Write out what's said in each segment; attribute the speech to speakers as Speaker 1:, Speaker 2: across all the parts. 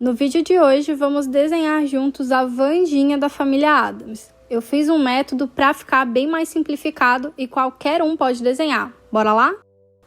Speaker 1: No vídeo de hoje, vamos desenhar juntos a Wandinha da família Addams. Eu fiz um método para ficar bem mais simplificado e qualquer um pode desenhar. Bora lá?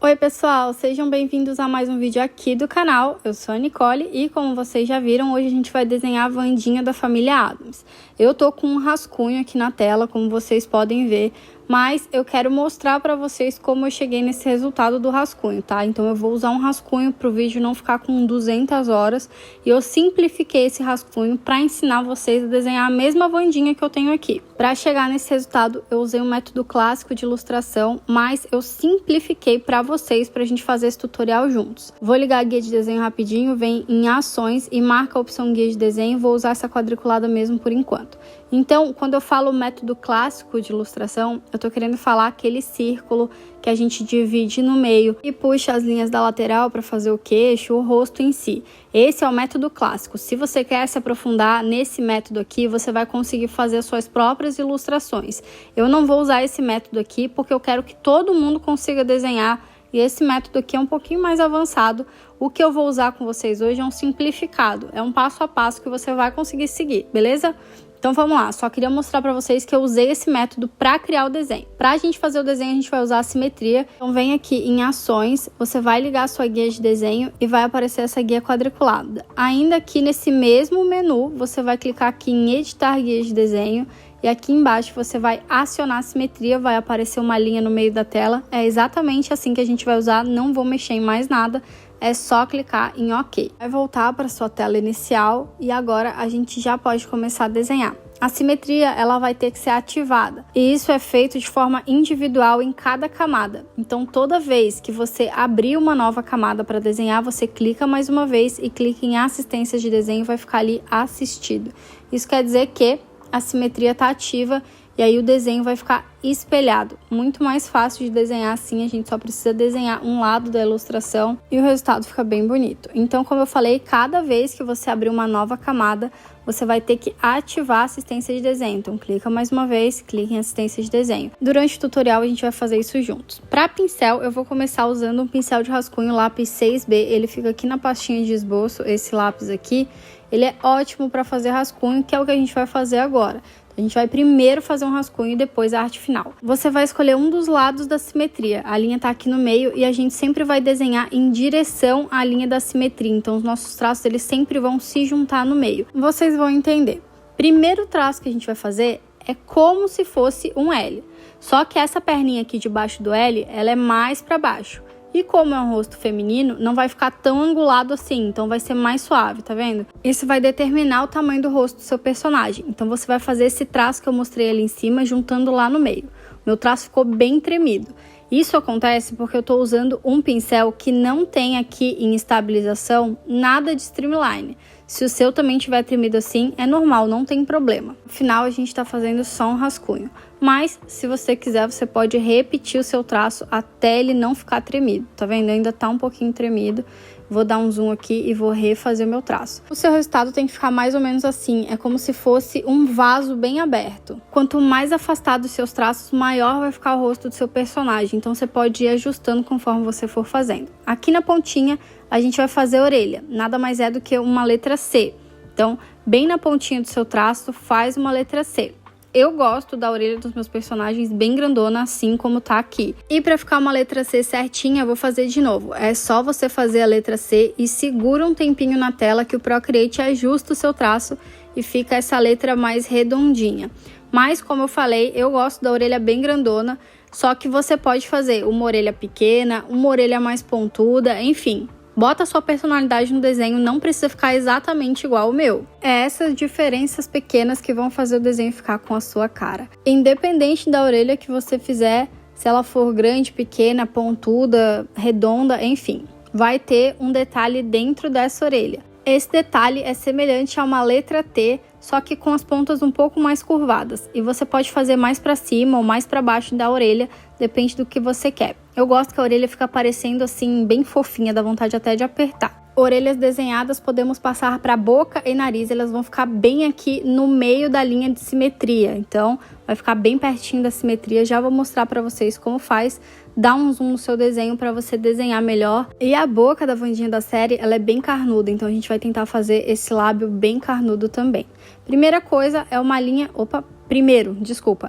Speaker 1: Oi pessoal, sejam bem-vindos a mais um vídeo aqui do canal. Eu sou a Nicole e como vocês já viram, hoje a gente vai desenhar a Wandinha da família Addams. Eu tô com um rascunho aqui na tela, como vocês podem ver, mas eu quero mostrar para vocês como eu cheguei nesse resultado do rascunho, tá? Então eu vou usar um rascunho para o vídeo não ficar com 200 horas e eu simplifiquei esse rascunho para ensinar vocês a desenhar a mesma Wandinha que eu tenho aqui. Para chegar nesse resultado, eu usei um método clássico de ilustração, mas eu simplifiquei para vocês para a gente fazer esse tutorial juntos. Vou ligar a guia de desenho rapidinho, vem em ações e marca a opção guia de desenho, vou usar essa quadriculada mesmo por enquanto. Então, quando eu falo método clássico de ilustração, eu tô querendo falar aquele círculo que a gente divide no meio e puxa as linhas da lateral para fazer o queixo, o rosto em si. Esse é o método clássico. Se você quer se aprofundar nesse método aqui, você vai conseguir fazer as suas próprias ilustrações. Eu não vou usar esse método aqui porque eu quero que todo mundo consiga desenhar e esse método aqui é um pouquinho mais avançado. O que eu vou usar com vocês hoje é um simplificado, é um passo a passo que você vai conseguir seguir, beleza? Então vamos lá, só queria mostrar para vocês que eu usei esse método para criar o desenho. Para a gente fazer o desenho, a gente vai usar a simetria. Então vem aqui em ações, você vai ligar a sua guia de desenho e vai aparecer essa guia quadriculada. Ainda aqui nesse mesmo menu, você vai clicar aqui em editar guia de desenho. E aqui embaixo você vai acionar a simetria, vai aparecer uma linha no meio da tela. É exatamente assim que a gente vai usar, não vou mexer em mais nada. É só clicar em OK. Vai voltar para sua tela inicial e agora a gente já pode começar a desenhar. A simetria ela vai ter que ser ativada e isso é feito de forma individual em cada camada. Então toda vez que você abrir uma nova camada para desenhar, você clica mais uma vez e clica em assistência de desenho e vai ficar ali assistido. Isso quer dizer que a simetria está ativa e aí o desenho vai ficar espelhado. Muito mais fácil de desenhar assim, a gente só precisa desenhar um lado da ilustração e o resultado fica bem bonito. Então, como eu falei, cada vez que você abrir uma nova camada, você vai ter que ativar a assistência de desenho. Então, clica mais uma vez, clica em assistência de desenho. Durante o tutorial, a gente vai fazer isso juntos. Para pincel, eu vou começar usando um pincel de rascunho lápis 6B. Ele fica aqui na pastinha de esboço, esse lápis aqui. Ele é ótimo para fazer rascunho, que é o que a gente vai fazer agora. A gente vai primeiro fazer um rascunho e depois a arte final. Você vai escolher um dos lados da simetria. A linha está aqui no meio e a gente sempre vai desenhar em direção à linha da simetria. Então, os nossos traços eles sempre vão se juntar no meio. Vocês vão entender. Primeiro traço que a gente vai fazer é como se fosse um L. Só que essa perninha aqui debaixo do L, ela é mais para baixo. E como é um rosto feminino, não vai ficar tão angulado assim, então vai ser mais suave, tá vendo? Isso vai determinar o tamanho do rosto do seu personagem. Então você vai fazer esse traço que eu mostrei ali em cima, juntando lá no meio. Meu traço ficou bem tremido. Isso acontece porque eu estou usando um pincel que não tem aqui em estabilização nada de streamline. Se o seu também tiver tremido assim, é normal, não tem problema. No final, a gente está fazendo só um rascunho. Mas, se você quiser, você pode repetir o seu traço até ele não ficar tremido. Tá vendo? Ainda está um pouquinho tremido. Vou dar um zoom aqui e vou refazer o meu traço. O seu resultado tem que ficar mais ou menos assim. É como se fosse um vaso bem aberto. Quanto mais afastado os seus traços, maior vai ficar o rosto do seu personagem. Então, você pode ir ajustando conforme você for fazendo. Aqui na pontinha, a gente vai fazer a orelha. Nada mais é do que uma letra C. Então, bem na pontinha do seu traço, faz uma letra C. Eu gosto da orelha dos meus personagens bem grandona, assim como tá aqui. E para ficar uma letra C certinha, eu vou fazer de novo. É só você fazer a letra C e segura um tempinho na tela que o Procreate ajusta o seu traço e fica essa letra mais redondinha. Mas, como eu falei, eu gosto da orelha bem grandona, só que você pode fazer uma orelha pequena, uma orelha mais pontuda, enfim. Bota a sua personalidade no desenho, não precisa ficar exatamente igual ao meu. É essas diferenças pequenas que vão fazer o desenho ficar com a sua cara. Independente da orelha que você fizer, se ela for grande, pequena, pontuda, redonda, enfim, vai ter um detalhe dentro dessa orelha. Esse detalhe é semelhante a uma letra T, só que com as pontas um pouco mais curvadas. E você pode fazer mais para cima ou mais para baixo da orelha, depende do que você quer. Eu gosto que a orelha fica parecendo assim, bem fofinha, dá vontade até de apertar. Orelhas desenhadas podemos passar para boca e nariz, elas vão ficar bem aqui no meio da linha de simetria, então vai ficar bem pertinho da simetria. Já vou mostrar para vocês como faz, dá um zoom no seu desenho para você desenhar melhor. E a boca da Wandinha da série, ela é bem carnuda, então a gente vai tentar fazer esse lábio bem carnudo também. Primeira coisa é uma linha,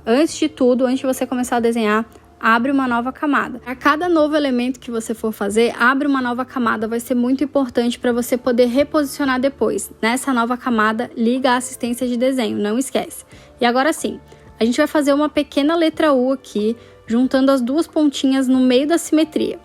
Speaker 1: antes de tudo, antes de você começar a desenhar, abre uma nova camada. A cada novo elemento que você for fazer, abre uma nova camada, vai ser muito importante para você poder reposicionar depois. Nessa nova camada, liga a assistência de desenho, não esquece. E agora sim, a gente vai fazer uma pequena letra U aqui, juntando as duas pontinhas no meio da simetria.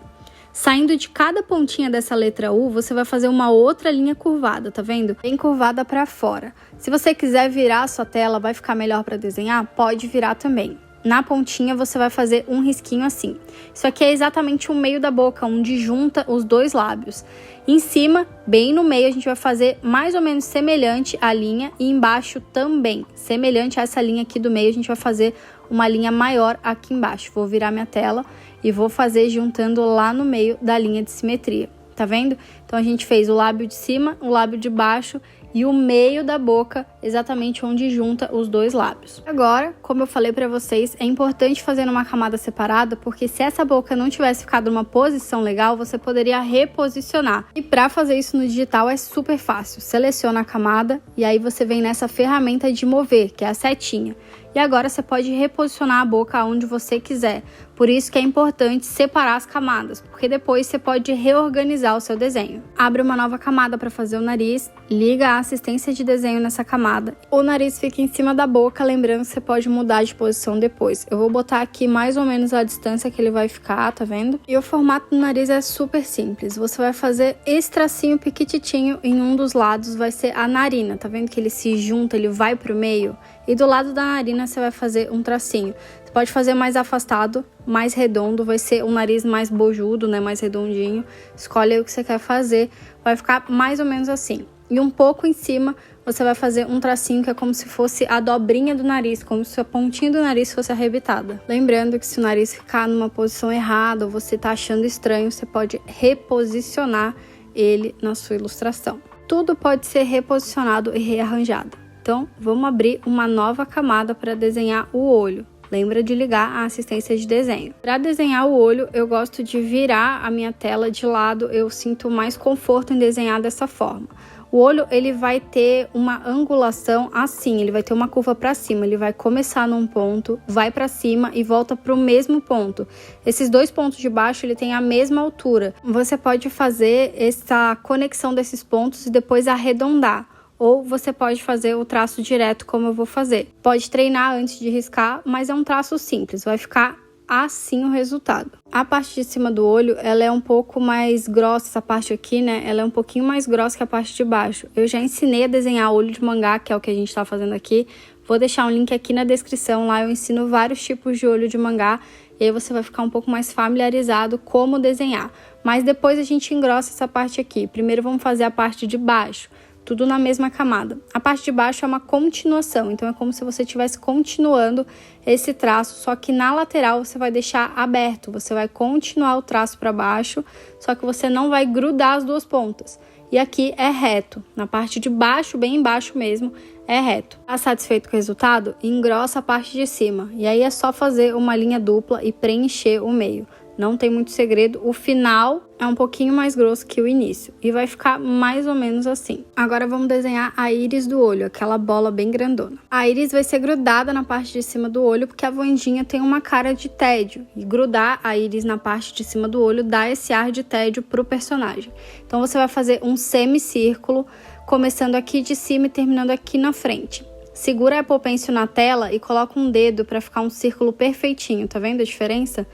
Speaker 1: Saindo de cada pontinha dessa letra U, você vai fazer uma outra linha curvada, tá vendo? Bem curvada para fora. Se você quiser virar a sua tela, vai ficar melhor para desenhar? Pode virar também. Na pontinha você vai fazer um risquinho assim. Isso aqui é exatamente o meio da boca, onde junta os dois lábios. Em cima, bem no meio, a gente vai fazer mais ou menos semelhante à linha, e embaixo também, semelhante a essa linha aqui do meio, a gente vai fazer uma linha maior aqui embaixo. Vou virar minha tela e vou fazer juntando lá no meio da linha de simetria. Tá vendo? Então a gente fez o lábio de cima, o lábio de baixo e o meio da boca, exatamente onde junta os dois lábios. Agora, como eu falei para vocês, é importante fazer numa camada separada, porque se essa boca não tivesse ficado numa posição legal, você poderia reposicionar. E para fazer isso no digital é super fácil. Seleciona a camada e aí você vem nessa ferramenta de mover, que é a setinha. E agora você pode reposicionar a boca onde você quiser. Por isso que é importante separar as camadas, porque depois você pode reorganizar o seu desenho. Abre uma nova camada para fazer o nariz, liga a assistência de desenho nessa camada. O nariz fica em cima da boca, lembrando que você pode mudar de posição depois. Eu vou botar aqui mais ou menos a distância que ele vai ficar, tá vendo? E o formato do nariz é super simples. Você vai fazer esse tracinho piquititinho em um dos lados, vai ser a narina. Tá vendo que ele se junta, ele vai pro meio? E do lado da narina você vai fazer um tracinho. Você pode fazer mais afastado, mais redondo, vai ser um nariz mais bojudo, né, mais redondinho. Escolhe aí o que você quer fazer, vai ficar mais ou menos assim. E um pouco em cima você vai fazer um tracinho que é como se fosse a dobrinha do nariz, como se a pontinha do nariz fosse arrebitada. Lembrando que se o nariz ficar numa posição errada ou você tá achando estranho, você pode reposicionar ele na sua ilustração. Tudo pode ser reposicionado e rearranjado. Então, vamos abrir uma nova camada para desenhar o olho. Lembra de ligar a assistência de desenho. Para desenhar o olho, eu gosto de virar a minha tela de lado, eu sinto mais conforto em desenhar dessa forma. O olho, ele vai ter uma angulação assim, ele vai ter uma curva para cima, ele vai começar num ponto, vai para cima e volta para o mesmo ponto. Esses dois pontos de baixo, ele tem a mesma altura. Você pode fazer essa conexão desses pontos e depois arredondar. Ou você pode fazer o traço direto como eu vou fazer. Pode treinar antes de riscar, mas é um traço simples, vai ficar assim o resultado. A parte de cima do olho, ela é um pouco mais grossa, essa parte aqui, né? Ela é um pouquinho mais grossa que a parte de baixo. Eu já ensinei a desenhar olho de mangá, que é o que a gente tá fazendo aqui. Vou deixar um link aqui na descrição, lá eu ensino vários tipos de olho de mangá. E aí você vai ficar um pouco mais familiarizado como desenhar. Mas depois a gente engrossa essa parte aqui. Primeiro vamos fazer a parte de baixo. Tudo na mesma camada. A parte de baixo é uma continuação, então é como se você estivesse continuando esse traço, só que na lateral você vai deixar aberto, você vai continuar o traço para baixo, só que você não vai grudar as duas pontas. E aqui é reto, na parte de baixo, bem embaixo mesmo, é reto. Tá satisfeito com o resultado? Engrossa a parte de cima, e aí é só fazer uma linha dupla e preencher o meio. Não tem muito segredo, o final é um pouquinho mais grosso que o início e vai ficar mais ou menos assim. Agora vamos desenhar a íris do olho, aquela bola bem grandona. A íris vai ser grudada na parte de cima do olho porque a Wandinha tem uma cara de tédio e grudar a íris na parte de cima do olho dá esse ar de tédio pro personagem. Então você vai fazer um semicírculo, começando aqui de cima e terminando aqui na frente. Segura a Apple Pencil na tela e coloca um dedo para ficar um círculo perfeitinho, tá vendo a diferença?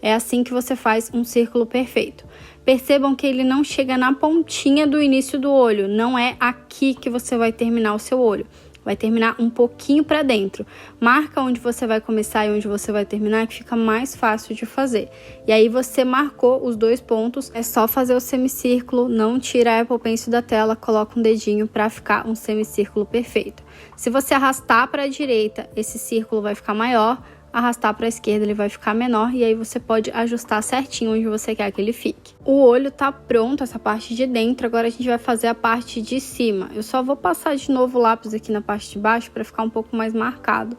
Speaker 1: É assim que você faz um círculo perfeito. Percebam que ele não chega na pontinha do início do olho, não é aqui que você vai terminar o seu olho. Vai terminar um pouquinho para dentro. Marca onde você vai começar e onde você vai terminar, que fica mais fácil de fazer. E aí você marcou os dois pontos, é só fazer o semicírculo, não tira a Apple Pencil da tela, coloca um dedinho para ficar um semicírculo perfeito. Se você arrastar para a direita, esse círculo vai ficar maior. arrastar para a esquerda ele vai ficar menor e aí você pode ajustar certinho onde você quer que ele fique. O olho tá pronto, essa parte de dentro, agora a gente vai fazer a parte de cima. Eu só vou passar de novo o lápis aqui na parte de baixo para ficar um pouco mais marcado,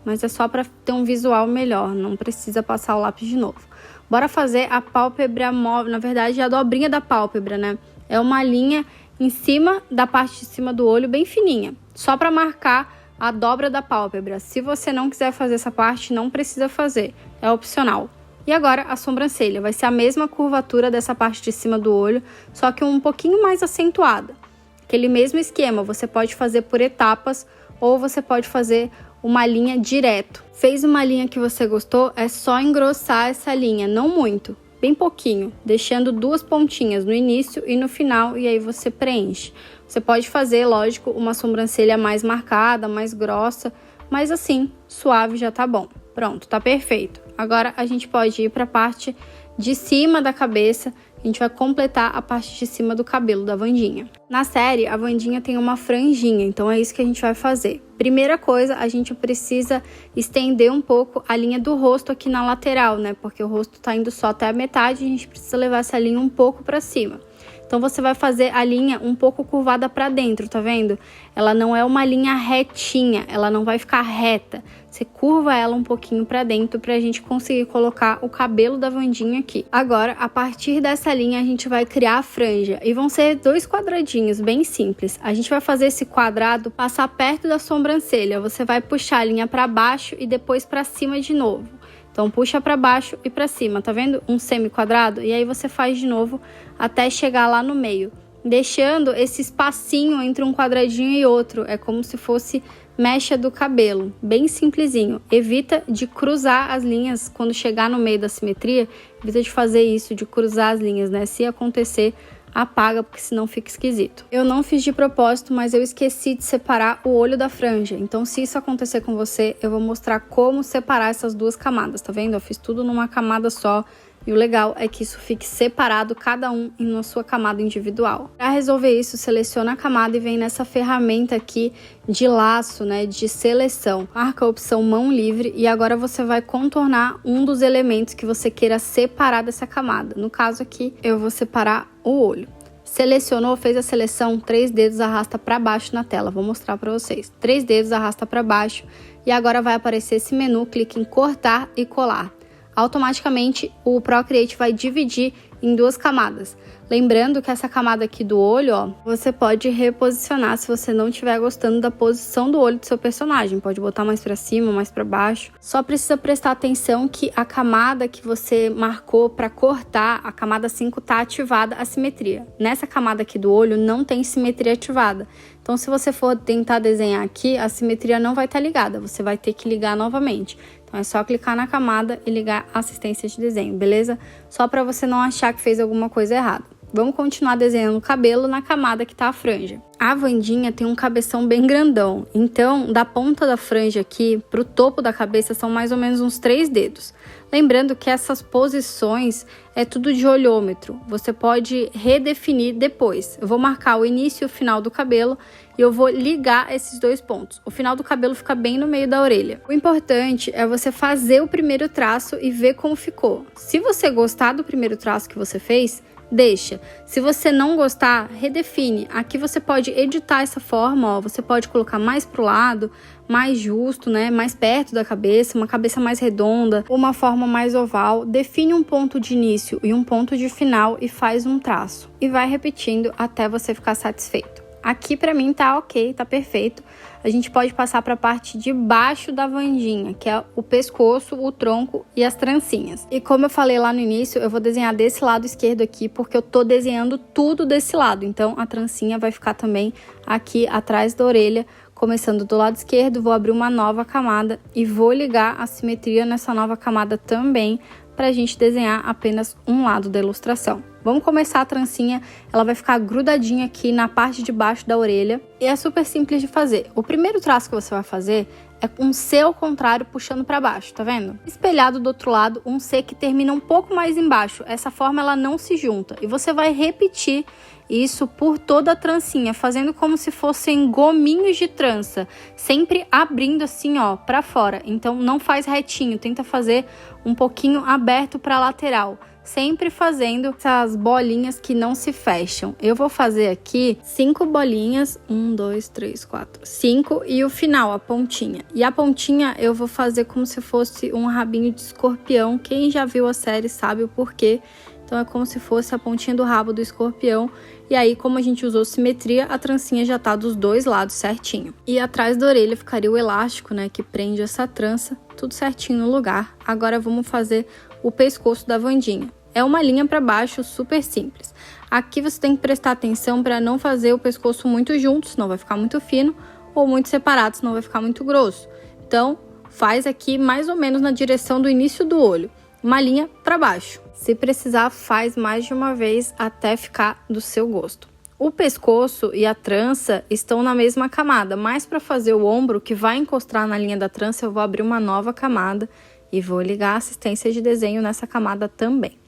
Speaker 1: mas é só para ter um visual melhor, não precisa passar o lápis de novo. Bora fazer a pálpebra móvel, na verdade a dobrinha da pálpebra, né? É uma linha em cima da parte de cima do olho, bem fininha, só para marcar a dobra da pálpebra. Se você não quiser fazer essa parte, não precisa fazer, é opcional. E agora a sobrancelha, vai ser a mesma curvatura dessa parte de cima do olho, só que um pouquinho mais acentuada. Aquele mesmo esquema, você pode fazer por etapas ou você pode fazer uma linha direto. Fez uma linha que você gostou, é só engrossar essa linha, não muito, bem pouquinho, deixando 2 pontinhas no início e no final e aí você preenche. Você pode fazer, lógico, uma sobrancelha mais marcada, mais grossa, mas assim, suave já tá bom. Pronto, tá perfeito. Agora a gente pode ir para a parte de cima da cabeça, a gente vai completar a parte de cima do cabelo da Wandinha. Na série, a Wandinha tem uma franjinha, então é isso que a gente vai fazer. Primeira coisa, a gente precisa estender um pouco a linha do rosto aqui na lateral, né? Porque o rosto tá indo só até a metade, a gente precisa levar essa linha um pouco para cima. Então você vai fazer a linha um pouco curvada para dentro, tá vendo? Ela não é uma linha retinha, ela não vai ficar reta. Você curva ela um pouquinho para dentro pra gente conseguir colocar o cabelo da Wandinha aqui. Agora, a partir dessa linha, a gente vai criar a franja. E vão ser 2 quadradinhos, bem simples. A gente vai fazer esse quadrado passar perto da sobrancelha. Você vai puxar a linha para baixo e depois para cima de novo. Então, puxa para baixo e para cima, tá vendo? Um semi-quadrado. E aí você faz de novo até chegar lá no meio. Deixando esse espacinho entre um quadradinho e outro. É como se fosse mecha do cabelo. Bem simplesinho. Evita de cruzar as linhas quando chegar no meio da simetria. Evita de fazer isso, de cruzar as linhas, né? Se acontecer, apaga, porque senão fica esquisito. Eu não fiz de propósito, mas eu esqueci de separar o olho da franja. Então, se isso acontecer com você, eu vou mostrar como separar essas 2 camadas, tá vendo? Eu fiz tudo numa camada só. E o legal é que isso fique separado, cada um em uma sua camada individual. Para resolver isso, seleciona a camada e vem nessa ferramenta aqui de laço, né, de seleção. Marca a opção mão livre e agora você vai contornar um dos elementos que você queira separar dessa camada. No caso aqui, eu vou separar o olho. Selecionou, fez a seleção, 3 dedos arrasta para baixo na tela. Vou mostrar para vocês. 3 dedos arrasta para baixo e agora vai aparecer esse menu, clique em cortar e colar. Automaticamente o Procreate vai dividir em 2 camadas. Lembrando que essa camada aqui do olho, ó, você pode reposicionar se você não estiver gostando da posição do olho do seu personagem. Pode botar mais para cima, mais para baixo. Só precisa prestar atenção que a camada que você marcou para cortar, a camada 5, tá ativada a simetria. Nessa camada aqui do olho não tem simetria ativada. Então, se você for tentar desenhar aqui, a simetria não vai estar ligada. Você vai ter que ligar novamente. Então, é só clicar na camada e ligar a assistência de desenho, beleza? Só para você não achar que fez alguma coisa errada. Vamos continuar desenhando o cabelo na camada que tá a franja. A Wandinha tem um cabeção bem grandão, então da ponta da franja aqui pro topo da cabeça são mais ou menos uns 3 dedos. Lembrando que essas posições é tudo de olhômetro, você pode redefinir depois. Eu vou marcar o início e o final do cabelo e eu vou ligar esses 2 pontos. O final do cabelo fica bem no meio da orelha. O importante é você fazer o primeiro traço e ver como ficou. Se você gostar do primeiro traço que você fez, deixa. Se você não gostar, redefine. Aqui você pode editar essa forma, ó. Você pode colocar mais pro lado, mais justo, né? Mais perto da cabeça, uma cabeça mais redonda, uma forma mais oval. Define um ponto de início e um ponto de final e faz um traço. E vai repetindo até você ficar satisfeito. Aqui pra mim tá ok, tá perfeito. A gente pode passar para a parte de baixo da Wandinha, que é o pescoço, o tronco e as trancinhas. E como eu falei lá no início, eu vou desenhar desse lado esquerdo aqui, porque eu tô desenhando tudo desse lado. Então, a trancinha vai ficar também aqui atrás da orelha, começando do lado esquerdo. Vou abrir uma nova camada e vou ligar a simetria nessa nova camada também, para a gente desenhar apenas um lado da ilustração. Vamos começar a trancinha, ela vai ficar grudadinha aqui na parte de baixo da orelha e é super simples de fazer. O primeiro traço que você vai fazer é um C ao contrário puxando para baixo, tá vendo? Espelhado do outro lado, um C que termina um pouco mais embaixo. Essa forma ela não se junta e você vai repetir isso por toda a trancinha, fazendo como se fossem gominhos de trança, sempre abrindo assim, ó, pra fora. Então não faz retinho, tenta fazer um pouquinho aberto pra lateral, sempre fazendo essas bolinhas que não se fecham. Eu vou fazer aqui 5 bolinhas, 1, 2, 3, 4, 5 e o final, a pontinha. E a pontinha eu vou fazer como se fosse um rabinho de escorpião. Quem já viu a série sabe o porquê. Então é como se fosse a pontinha do rabo do escorpião. E aí, como a gente usou simetria, a trancinha já tá dos dois lados certinho. E atrás da orelha ficaria o elástico, né, que prende essa trança, tudo certinho no lugar. Agora vamos fazer o pescoço da Wandinha. É uma linha para baixo, super simples. Aqui você tem que prestar atenção para não fazer o pescoço muito junto, senão vai ficar muito fino, ou muito separado, senão vai ficar muito grosso. Então, faz aqui mais ou menos na direção do início do olho, uma linha para baixo. Se precisar, faz mais de uma vez até ficar do seu gosto. O pescoço e a trança estão na mesma camada, mas para fazer o ombro, que vai encostar na linha da trança, eu vou abrir uma nova camada e vou ligar a assistência de desenho nessa camada também.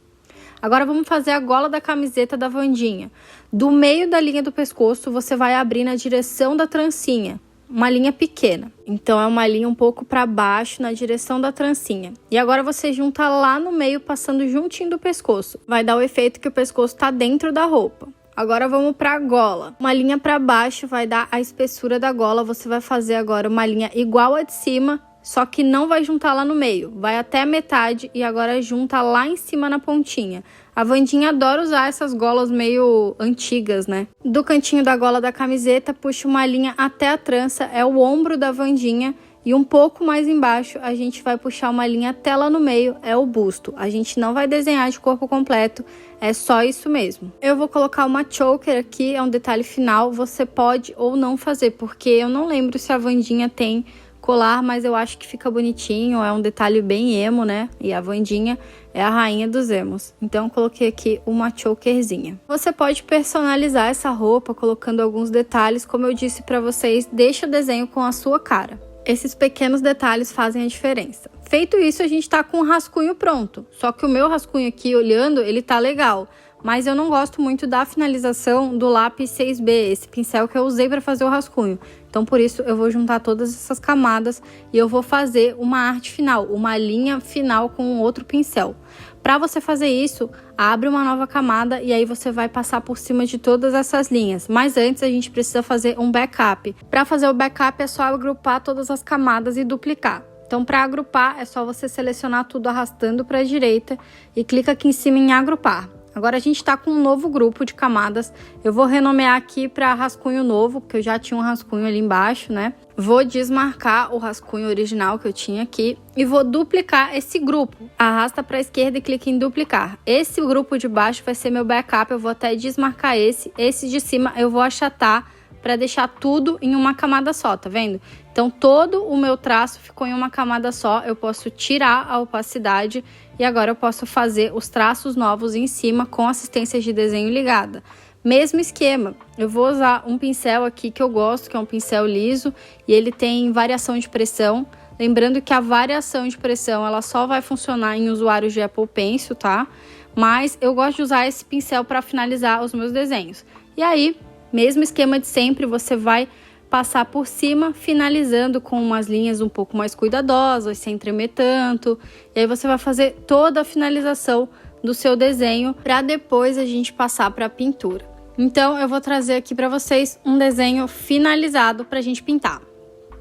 Speaker 1: Agora vamos fazer a gola da camiseta da Wandinha. Do meio da linha do pescoço, você vai abrir na direção da trancinha, uma linha pequena. Então é uma linha um pouco para baixo na direção da trancinha. E agora você junta lá no meio, passando juntinho do pescoço. Vai dar o efeito que o pescoço tá dentro da roupa. Agora vamos para a gola. Uma linha para baixo vai dar a espessura da gola. Você vai fazer agora uma linha igual a de cima, só que não vai juntar lá no meio, vai até a metade e agora junta lá em cima na pontinha. A Wandinha adora usar essas golas meio antigas, né? Do cantinho da gola da camiseta, puxa uma linha até a trança, é o ombro da Wandinha. E um pouco mais embaixo, a gente vai puxar uma linha até lá no meio, é o busto. A gente não vai desenhar de corpo completo, é só isso mesmo. Eu vou colocar uma choker aqui, é um detalhe final, você pode ou não fazer, porque eu não lembro se a Wandinha tem colar, mas eu acho que fica bonitinho, é um detalhe bem emo, né? E a Wandinha é a rainha dos emos. Então, eu coloquei aqui uma chokerzinha. Você pode personalizar essa roupa colocando alguns detalhes, como eu disse pra vocês, deixa o desenho com a sua cara. Esses pequenos detalhes fazem a diferença. Feito isso, a gente tá com o rascunho pronto. Só que o meu rascunho aqui, olhando, ele tá legal. Mas eu não gosto muito da finalização do lápis 6B, esse pincel que eu usei para fazer o rascunho. Então, por isso, eu vou juntar todas essas camadas e eu vou fazer uma arte final, uma linha final com outro pincel. Para você fazer isso, abre uma nova camada e aí você vai passar por cima de todas essas linhas. Mas antes, a gente precisa fazer um backup. Para fazer o backup, é só agrupar todas as camadas e duplicar. Então, para agrupar, é só você selecionar tudo arrastando para a direita e clica aqui em cima em agrupar. Agora a gente está com um novo grupo de camadas. Eu vou renomear aqui para rascunho novo, porque eu já tinha um rascunho ali embaixo, né? Vou desmarcar o rascunho original que eu tinha aqui e vou duplicar esse grupo. Arrasta para a esquerda e clica em duplicar. Esse grupo de baixo vai ser meu backup, eu vou até desmarcar esse. Esse de cima eu vou achatar para deixar tudo em uma camada só, tá vendo? Então, todo o meu traço ficou em uma camada só, eu posso tirar a opacidade e agora eu posso fazer os traços novos em cima com assistência de desenho ligada. Mesmo esquema, eu vou usar um pincel aqui que eu gosto, que é um pincel liso, e ele tem variação de pressão. Lembrando que a variação de pressão, ela só vai funcionar em usuários de Apple Pencil, tá? Mas eu gosto de usar esse pincel para finalizar os meus desenhos. E aí, mesmo esquema de sempre, você vai passar por cima, finalizando com umas linhas um pouco mais cuidadosas, sem tremer tanto. E aí você vai fazer toda a finalização do seu desenho para depois a gente passar para a pintura. Então, eu vou trazer aqui para vocês um desenho finalizado para a gente pintar.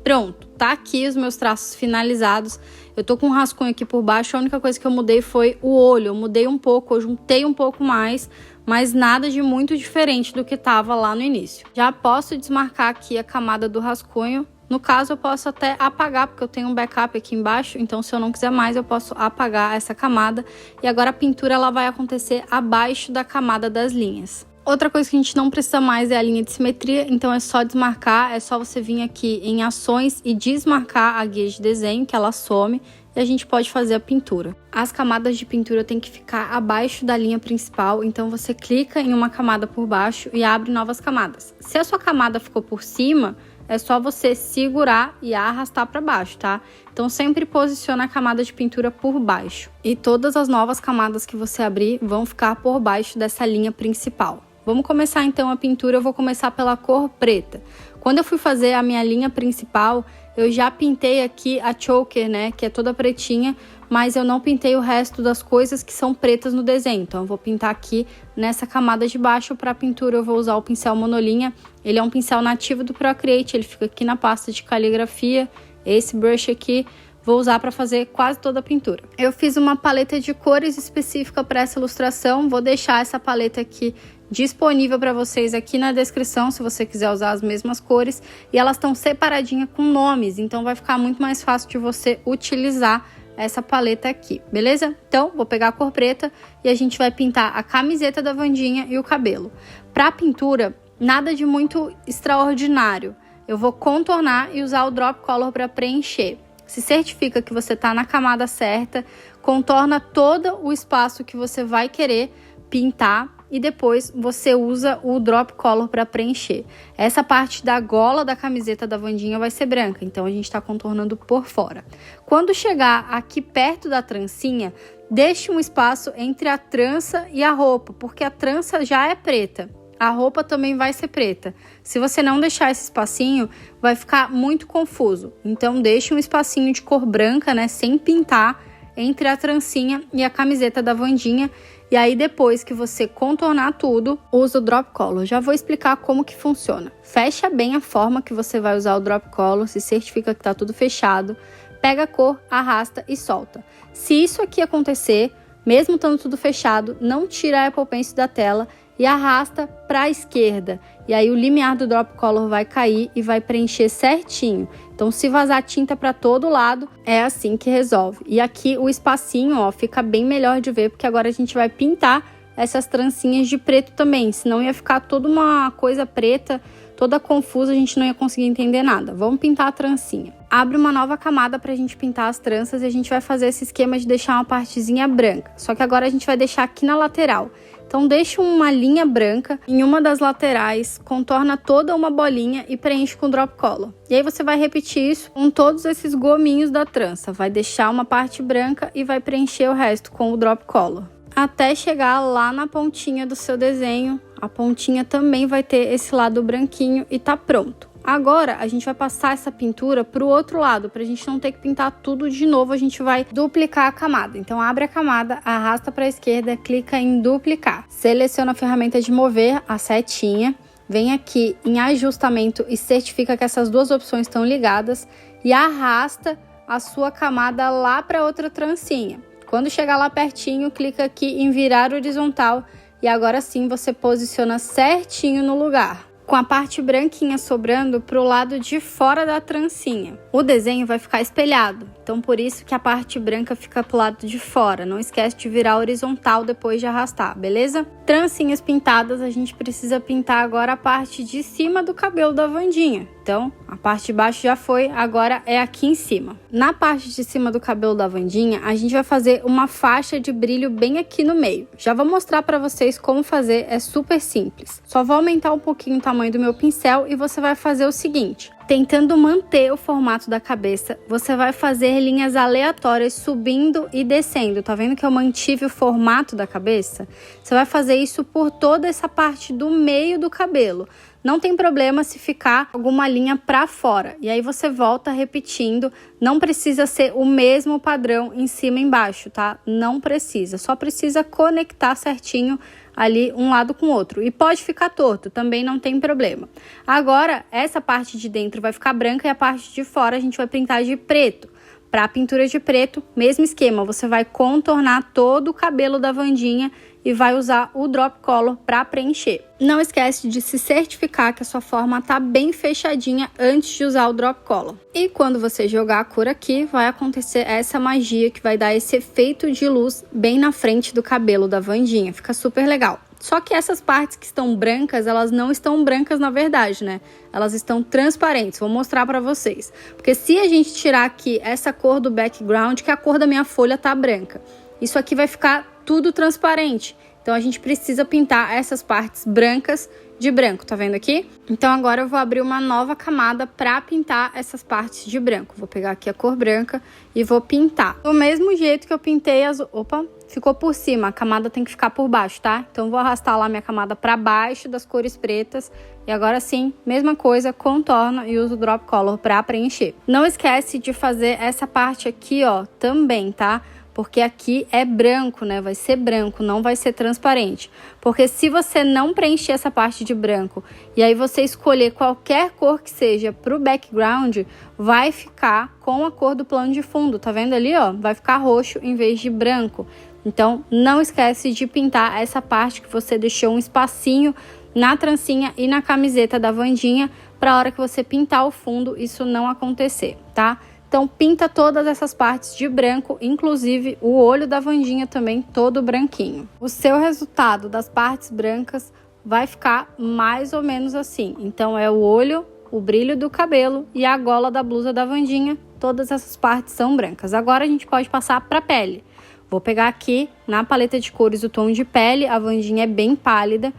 Speaker 1: Pronto, tá aqui os meus traços finalizados. Eu tô com um rascunho aqui por baixo, a única coisa que eu mudei foi o olho. Eu mudei um pouco, eu juntei um pouco mais, mas nada de muito diferente do que tava lá no início. Já posso desmarcar aqui a camada do rascunho. No caso, eu posso até apagar, porque eu tenho um backup aqui embaixo, então se eu não quiser mais, eu posso apagar essa camada. E agora a pintura ela vai acontecer abaixo da camada das linhas. Outra coisa que a gente não precisa mais é a linha de simetria, então é só desmarcar, é só você vir aqui em ações e desmarcar a guia de desenho, que ela some, e a gente pode fazer a pintura. As camadas de pintura tem que ficar abaixo da linha principal, então você clica em uma camada por baixo e abre novas camadas. Se a sua camada ficou por cima, é só você segurar e arrastar para baixo, tá? Então sempre posiciona a camada de pintura por baixo. E todas as novas camadas que você abrir vão ficar por baixo dessa linha principal. Vamos começar então a pintura, eu vou começar pela cor preta. Quando eu fui fazer a minha linha principal, eu já pintei aqui a choker, né, que é toda pretinha, mas eu não pintei o resto das coisas que são pretas no desenho. Então eu vou pintar aqui nessa camada de baixo. Para pintura eu vou usar o pincel monolinha. Ele é um pincel nativo do Procreate, ele fica aqui na pasta de caligrafia. Esse brush aqui vou usar para fazer quase toda a pintura. Eu fiz uma paleta de cores específica para essa ilustração. Vou deixar essa paleta aqui disponível para vocês aqui na descrição, se você quiser usar as mesmas cores. E elas estão separadinhas com nomes, então vai ficar muito mais fácil de você utilizar essa paleta aqui, beleza? Então, vou pegar a cor preta e a gente vai pintar a camiseta da Wandinha e o cabelo. Para pintura, nada de muito extraordinário. Eu vou contornar e usar o Drop Color para preencher. Se certifica que você está na camada certa, contorna todo o espaço que você vai querer pintar e depois você usa o Drop Color para preencher. Essa parte da gola da camiseta da Wandinha vai ser branca, então a gente está contornando por fora. Quando chegar aqui perto da trancinha, deixe um espaço entre a trança e a roupa, porque a trança já é preta. A roupa também vai ser preta. Se você não deixar esse espacinho, vai ficar muito confuso. Então deixe um espacinho de cor branca, né, sem pintar, entre a trancinha e a camiseta da Wandinha. E aí depois que você contornar tudo, usa o Drop Color. Já vou explicar como que funciona. Fecha bem a forma que você vai usar o Drop Color, se certifica que tá tudo fechado. Pega a cor, arrasta e solta. Se isso aqui acontecer, mesmo estando tudo fechado, não tira a Apple Pencil da tela e arrasta para a esquerda. E aí o limiar do Drop Color vai cair e vai preencher certinho. Então, se vazar tinta para todo lado, é assim que resolve. E aqui o espacinho, ó, fica bem melhor de ver, porque agora a gente vai pintar essas trancinhas de preto também. Senão ia ficar toda uma coisa preta, toda confusa, a gente não ia conseguir entender nada. Vamos pintar a trancinha. Abre uma nova camada pra gente pintar as tranças e a gente vai fazer esse esquema de deixar uma partezinha branca. Só que agora a gente vai deixar aqui na lateral. Então deixa uma linha branca em uma das laterais, contorna toda uma bolinha e preenche com Drop Color. E aí você vai repetir isso com todos esses gominhos da trança. Vai deixar uma parte branca e vai preencher o resto com o Drop Color. Até chegar lá na pontinha do seu desenho, a pontinha também vai ter esse lado branquinho e tá pronto. Agora a gente vai passar essa pintura para o outro lado, para a gente não ter que pintar tudo de novo, a gente vai duplicar a camada. Então abre a camada, arrasta para a esquerda, clica em duplicar. Seleciona a ferramenta de mover, a setinha, vem aqui em ajustamento e certifica que essas duas opções estão ligadas e arrasta a sua camada lá para outra trancinha. Quando chegar lá pertinho, clica aqui em virar horizontal e agora sim você posiciona certinho no lugar, com a parte branquinha sobrando para o lado de fora da trancinha. O desenho vai ficar espelhado, então por isso que a parte branca fica pro lado de fora. Não esquece de virar horizontal depois de arrastar, beleza? Trancinhas pintadas, a gente precisa pintar agora a parte de cima do cabelo da Wandinha. Então, a parte de baixo já foi, agora é aqui em cima. Na parte de cima do cabelo da Wandinha, a gente vai fazer uma faixa de brilho bem aqui no meio. Já vou mostrar para vocês como fazer, é super simples. Só vou aumentar um pouquinho o tamanho do meu pincel e você vai fazer o seguinte. Tentando manter o formato da cabeça, você vai fazer linhas aleatórias subindo e descendo. Tá vendo que eu mantive o formato da cabeça? Você vai fazer isso por toda essa parte do meio do cabelo. Não tem problema se ficar alguma linha para fora. E aí você volta repetindo. Não precisa ser o mesmo padrão em cima e embaixo, tá? Não precisa. Só precisa conectar certinho ali um lado com o outro. E pode ficar torto, também não tem problema. Agora, essa parte de dentro vai ficar branca e a parte de fora a gente vai pintar de preto. Para a pintura de preto, mesmo esquema. Você vai contornar todo o cabelo da Wandinha e vai usar o Drop Color para preencher. Não esquece de se certificar que a sua forma tá bem fechadinha antes de usar o Drop Color. E quando você jogar a cor aqui, vai acontecer essa magia que vai dar esse efeito de luz bem na frente do cabelo da Wandinha. Fica super legal. Só que essas partes que estão brancas, elas não estão brancas na verdade, né? Elas estão transparentes, vou mostrar pra vocês. Porque se a gente tirar aqui essa cor do background, que a cor da minha folha tá branca, isso aqui vai ficar tudo transparente. Então a gente precisa pintar essas partes brancas de branco, tá vendo aqui? Então agora eu vou abrir uma nova camada pra pintar essas partes de branco. Vou pegar aqui a cor branca e vou pintar. Do mesmo jeito que eu pintei as... Opa! ficou por cima, a camada tem que ficar por baixo, tá? Então vou arrastar lá minha camada para baixo das cores pretas e agora sim, mesma coisa, contorno e uso o Drop Color para preencher. Não esquece de fazer essa parte aqui, ó, também, tá? Porque aqui é branco, né? Vai ser branco, não vai ser transparente. Porque se você não preencher essa parte de branco e aí você escolher qualquer cor que seja para o background, vai ficar com a cor do plano de fundo. Tá vendo ali, ó? Vai ficar roxo em vez de branco. Então, não esquece de pintar essa parte que você deixou um espacinho na trancinha e na camiseta da Wandinha para a hora que você pintar o fundo isso não acontecer, tá? Então, pinta todas essas partes de branco, inclusive o olho da Wandinha também todo branquinho. O seu resultado das partes brancas vai ficar mais ou menos assim. Então, é o olho, o brilho do cabelo e a gola da blusa da Wandinha. Todas essas partes são brancas. Agora, a gente pode passar para a pele. Vou pegar aqui na paleta de cores o tom de pele. A Wandinha é bem pálida.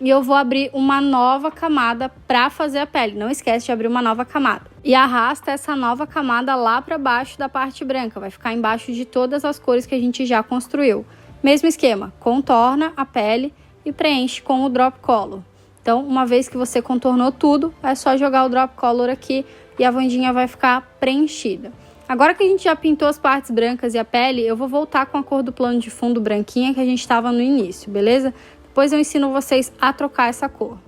Speaker 1: E eu vou abrir uma nova camada para fazer a pele. Não esquece de abrir uma nova camada. E arrasta essa nova camada lá para baixo da parte branca. Vai ficar embaixo de todas as cores que a gente já construiu. Mesmo esquema, contorna a pele e preenche com o Drop Color. Então, uma vez que você contornou tudo, é só jogar o Drop Color aqui e a Wandinha vai ficar preenchida. Agora que a gente já pintou as partes brancas e a pele, eu vou voltar com a cor do plano de fundo branquinha que a gente estava no início, beleza? Depois eu ensino vocês a trocar essa cor.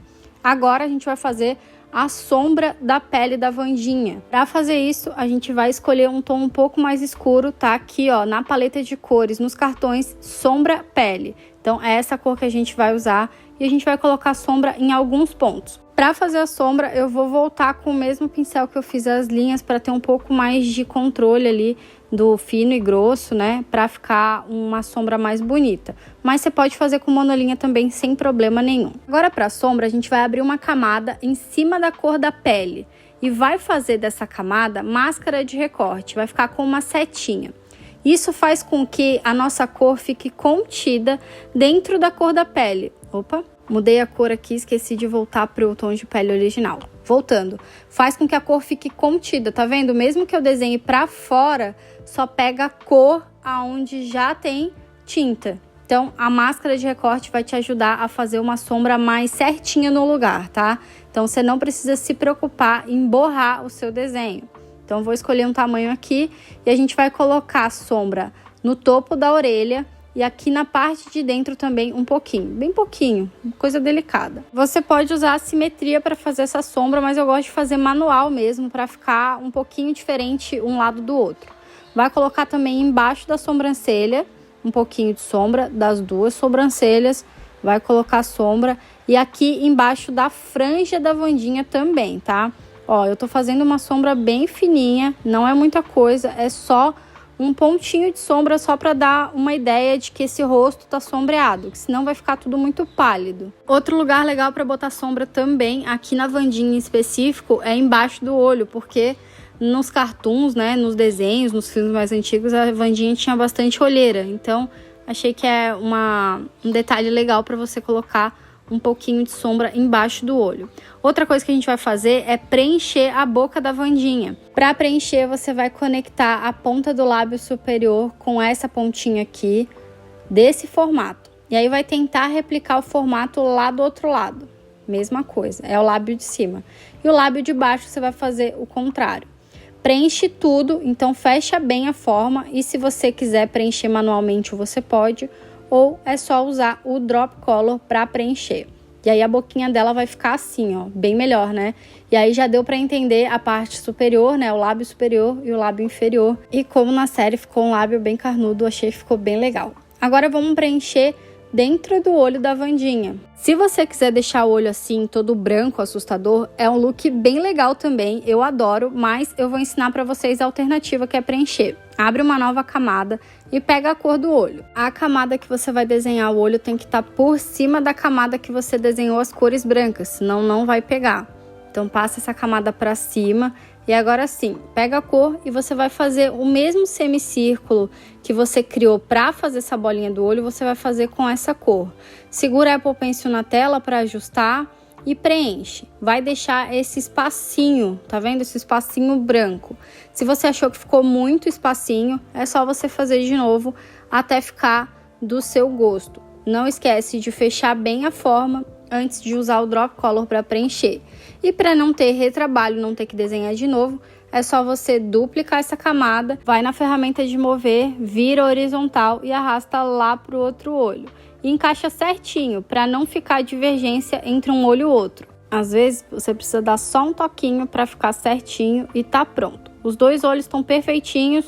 Speaker 1: Agora a gente vai fazer a sombra da pele da Wandinha. Para fazer isso, a gente vai escolher um tom um pouco mais escuro, tá? Aqui, ó, na paleta de cores, nos cartões, sombra pele. Então, é essa cor que a gente vai usar e a gente vai colocar sombra em alguns pontos. Para fazer a sombra, eu vou voltar com o mesmo pincel que eu fiz as linhas para ter um pouco mais de controle ali do fino e grosso, né? Para ficar uma sombra mais bonita. Mas você pode fazer com monolinha também sem problema nenhum. Agora para a sombra, a gente vai abrir uma camada em cima da cor da pele e vai fazer dessa camada máscara de recorte. Vai ficar com uma setinha. Isso faz com que a nossa cor fique contida dentro da cor da pele. Opa! Mudei a cor aqui, esqueci de voltar para o tom de pele original. Voltando, faz com que a cor fique contida, tá vendo? Mesmo que eu desenhe para fora, só pega a cor aonde já tem tinta. Então, a máscara de recorte vai te ajudar a fazer uma sombra mais certinha no lugar, tá? Então, você não precisa se preocupar em borrar o seu desenho. Então, vou escolher um tamanho aqui e a gente vai colocar a sombra no topo da orelha. E aqui na parte de dentro também um pouquinho, bem pouquinho, coisa delicada. Você pode usar a simetria para fazer essa sombra, mas eu gosto de fazer manual mesmo, para ficar um pouquinho diferente um lado do outro. Vai colocar também embaixo da sobrancelha, um pouquinho de sombra das duas sobrancelhas. Vai colocar sombra e aqui embaixo da franja da Wandinha também, tá? Ó, eu tô fazendo uma sombra bem fininha, não é muita coisa, é só um pontinho de sombra só para dar uma ideia de que esse rosto tá sombreado, que senão vai ficar tudo muito pálido. Outro lugar legal para botar sombra também, aqui na Wandinha em específico, é embaixo do olho, porque nos cartoons, né, nos desenhos, nos filmes mais antigos, a Wandinha tinha bastante olheira, então achei que é um detalhe legal para você colocar um pouquinho de sombra embaixo do olho. Outra coisa que a gente vai fazer é preencher a boca da Wandinha. Para preencher, você vai conectar a ponta do lábio superior com essa pontinha aqui, desse formato. E aí vai tentar replicar o formato lá do outro lado. Mesma coisa, é o lábio de cima. E o lábio de baixo você vai fazer o contrário. Preenche tudo, então fecha bem a forma. E se você quiser preencher manualmente, você pode. Ou é só usar o Drop Color para preencher. E aí a boquinha dela vai ficar assim, ó, bem melhor, né? E aí já deu para entender a parte superior, né? O lábio superior e o lábio inferior. E como na série ficou um lábio bem carnudo, achei que ficou bem legal. Agora vamos preencher dentro do olho da Wandinha. Se você quiser deixar o olho assim, todo branco, assustador, é um look bem legal também, eu adoro, mas eu vou ensinar para vocês a alternativa que é preencher. Abre uma nova camada e pega a cor do olho. A camada que você vai desenhar o olho tem que estar por cima da camada que você desenhou as cores brancas, senão não vai pegar. Então passa essa camada para cima e agora sim, pega a cor e você vai fazer o mesmo semicírculo que você criou para fazer essa bolinha do olho, você vai fazer com essa cor. Segura a Apple Pencil na tela para ajustar e preenche. Vai deixar esse espacinho, tá vendo? Esse espacinho branco. Se você achou que ficou muito espacinho, é só você fazer de novo até ficar do seu gosto. Não esquece de fechar bem a forma antes de usar o Drop Color para preencher. E para não ter retrabalho, não ter que desenhar de novo, é só você duplicar essa camada, vai na ferramenta de mover, vira horizontal e arrasta lá para o outro olho. E encaixa certinho, para não ficar divergência entre um olho e outro. Às vezes, você precisa dar só um toquinho para ficar certinho e tá pronto. Os dois olhos estão perfeitinhos,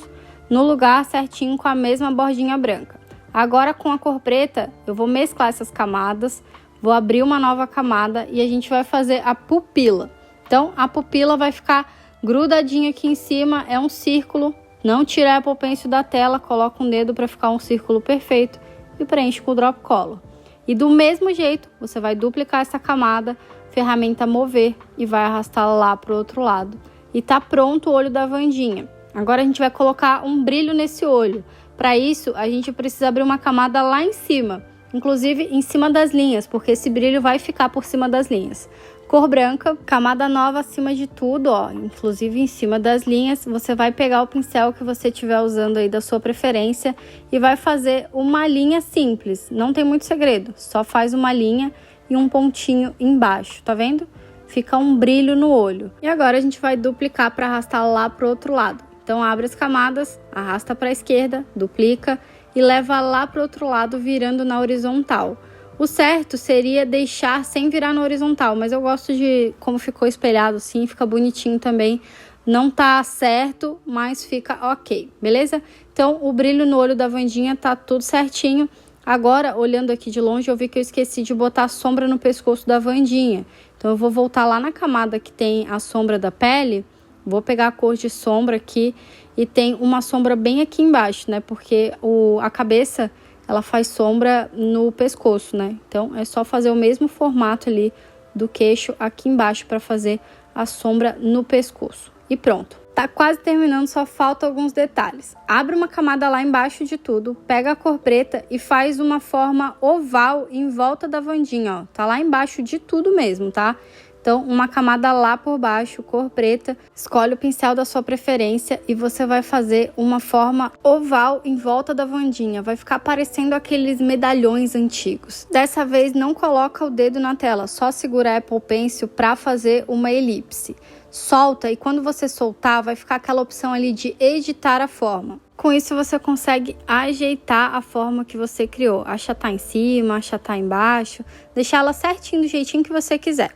Speaker 1: no lugar certinho com a mesma bordinha branca. Agora, com a cor preta, eu vou mesclar essas camadas, vou abrir uma nova camada e a gente vai fazer a pupila. Então, a pupila vai ficar grudadinha aqui em cima, é um círculo. Não tire a Apple Pencil da tela, coloca um dedo para ficar um círculo perfeito e preenche com o Drop Color. E do mesmo jeito, você vai duplicar essa camada, ferramenta mover e vai arrastar lá para o outro lado. E tá pronto o olho da Wandinha. Agora a gente vai colocar um brilho nesse olho. Para isso, a gente precisa abrir uma camada lá em cima, inclusive em cima das linhas, porque esse brilho vai ficar por cima das linhas. Cor branca, camada nova acima de tudo, ó, inclusive em cima das linhas. Você vai pegar o pincel que você estiver usando aí da sua preferência e vai fazer uma linha simples. Não tem muito segredo, só faz uma linha e um pontinho embaixo, tá vendo? Fica um brilho no olho. E agora a gente vai duplicar para arrastar lá pro outro lado. Então abre as camadas, arrasta para a esquerda, duplica e leva lá pro outro lado virando na horizontal. O certo seria deixar sem virar na horizontal, mas eu gosto de como ficou espelhado assim, fica bonitinho também. Não tá certo, mas fica ok, beleza? Então o brilho no olho da Wandinha tá tudo certinho. Agora, olhando aqui de longe, eu vi que eu esqueci de botar a sombra no pescoço da Wandinha. Então eu vou voltar lá na camada que tem a sombra da pele. Vou pegar a cor de sombra aqui e tem uma sombra bem aqui embaixo, né? Porque a cabeça, ela faz sombra no pescoço, né? Então, é só fazer o mesmo formato ali do queixo aqui embaixo para fazer a sombra no pescoço. E pronto. Tá quase terminando, só falta alguns detalhes. Abre uma camada lá embaixo de tudo, pega a cor preta e faz uma forma oval em volta da Wandinha, ó. Tá lá embaixo de tudo mesmo, tá? Então, uma camada lá por baixo, cor preta, escolhe o pincel da sua preferência e você vai fazer uma forma oval em volta da Wandinha. Vai ficar parecendo aqueles medalhões antigos. Dessa vez, não coloca o dedo na tela, só segura a Apple Pencil para fazer uma elipse. Solta e quando você soltar, vai ficar aquela opção ali de editar a forma. Com isso, você consegue ajeitar a forma que você criou. Achatar em cima, achatar embaixo, deixar ela certinho do jeitinho que você quiser.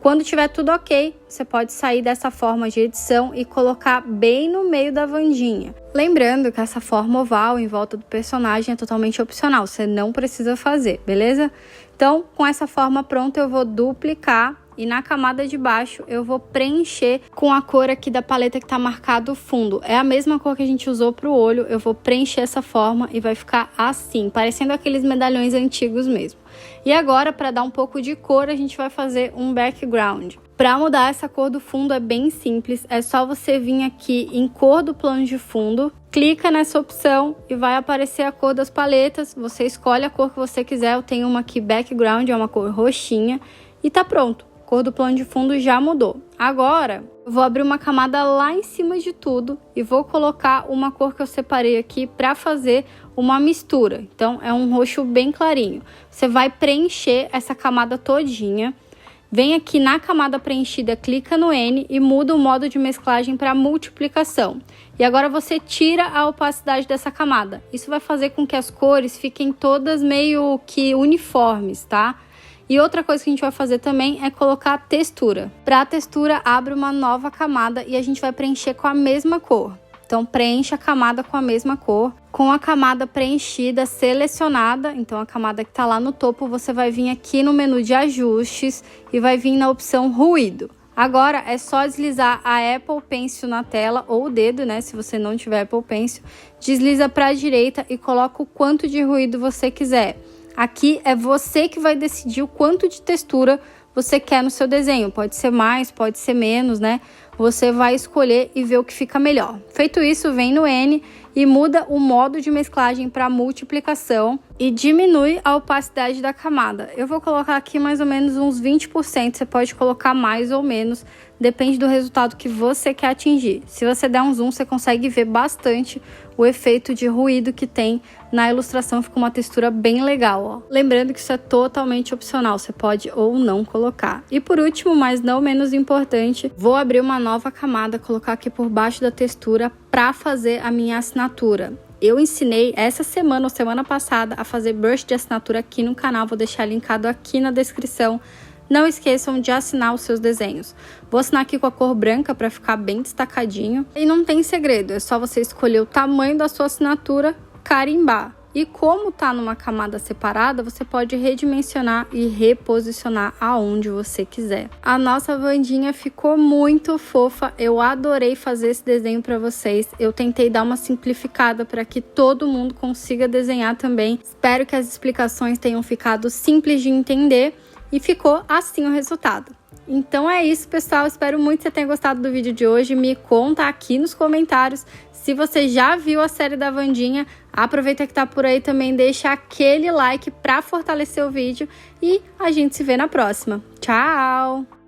Speaker 1: Quando tiver tudo ok, você pode sair dessa forma de edição e colocar bem no meio da Wandinha. Lembrando que essa forma oval em volta do personagem é totalmente opcional, você não precisa fazer, beleza? Então, com essa forma pronta, eu vou duplicar e na camada de baixo eu vou preencher com a cor aqui da paleta que tá marcado o fundo. É a mesma cor que a gente usou pro olho, eu vou preencher essa forma e vai ficar assim, parecendo aqueles medalhões antigos mesmo. E agora, para dar um pouco de cor, a gente vai fazer um background. Para mudar essa cor do fundo é bem simples, é só você vir aqui em cor do plano de fundo, clica nessa opção e vai aparecer a cor das paletas, você escolhe a cor que você quiser, eu tenho uma aqui background, é uma cor roxinha e tá pronto. A cor do plano de fundo já mudou. Agora, eu vou abrir uma camada lá em cima de tudo e vou colocar uma cor que eu separei aqui para fazer uma mistura. Então, é um roxo bem clarinho. Você vai preencher essa camada todinha. Vem aqui na camada preenchida, clica no N e muda o modo de mesclagem para multiplicação. E agora você tira a opacidade dessa camada. Isso vai fazer com que as cores fiquem todas meio que uniformes, tá? E outra coisa que a gente vai fazer também é colocar textura. Para a textura, abre uma nova camada e a gente vai preencher com a mesma cor. Então, preenche a camada com a mesma cor. Com a camada preenchida, selecionada, então a camada que está lá no topo, você vai vir aqui no menu de ajustes e vai vir na opção ruído. Agora, é só deslizar a Apple Pencil na tela, ou o dedo, né? Se você não tiver Apple Pencil, desliza para a direita e coloca o quanto de ruído você quiser. Aqui é você que vai decidir o quanto de textura você quer no seu desenho. Pode ser mais, pode ser menos, né? Você vai escolher e ver o que fica melhor. Feito isso, vem no N e muda o modo de mesclagem para multiplicação e diminui a opacidade da camada. Eu vou colocar aqui mais ou menos uns 20%, você pode colocar mais ou menos, depende do resultado que você quer atingir. Se você der um zoom, você consegue ver bastante o efeito de ruído que tem na ilustração, fica uma textura bem legal, ó. Lembrando que isso é totalmente opcional, você pode ou não colocar. E por último, mas não menos importante, vou abrir uma nova camada, colocar aqui por baixo da textura para fazer a minha assinatura. Eu ensinei essa semana ou semana passada a fazer brush de assinatura aqui no canal, vou deixar linkado aqui na descrição. Não esqueçam de assinar os seus desenhos. Vou assinar aqui com a cor branca para ficar bem destacadinho. E não tem segredo, é só você escolher o tamanho da sua assinatura, carimbar. E como tá numa camada separada, você pode redimensionar e reposicionar aonde você quiser. A nossa Wandinha ficou muito fofa, eu adorei fazer esse desenho para vocês. Eu tentei dar uma simplificada para que todo mundo consiga desenhar também. Espero que as explicações tenham ficado simples de entender e ficou assim o resultado. Então é isso, pessoal, espero muito que você tenha gostado do vídeo de hoje. Me conta aqui nos comentários se você já viu a série da Wandinha. Aproveita que tá por aí também, deixa aquele like para fortalecer o vídeo e a gente se vê na próxima. Tchau!